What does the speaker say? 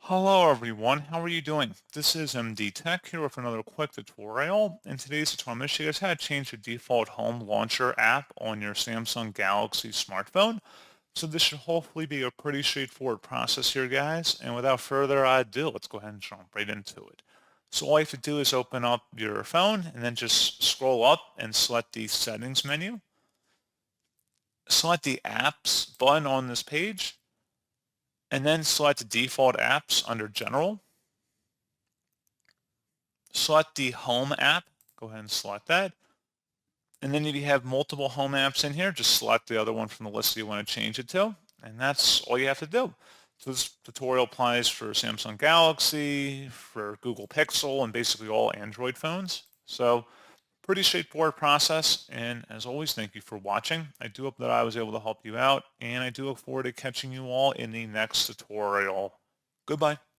Hello everyone, how are you doing? This is MD Tech here with another quick tutorial. In today's tutorial, I'm going to show you guys how to change the default home launcher app on your Samsung Galaxy smartphone. So this should hopefully be a pretty straightforward process here, guys. And without further ado, let's go ahead and jump right into it. So all you have to do is open up your phone and then just scroll up and select the settings menu. Select the apps button on this page and then select the default apps under general. Select the home app. Go ahead and select that. And then if you have multiple home apps in here, just select the other one from the list that you want to change it to. And that's all you have to do. So this tutorial applies for Samsung Galaxy, for Google Pixel, and basically all Android phones. So pretty straightforward process. And as always, thank you for watching. I do hope that I was able to help you out. And I do look forward to catching you all in the next tutorial. Goodbye.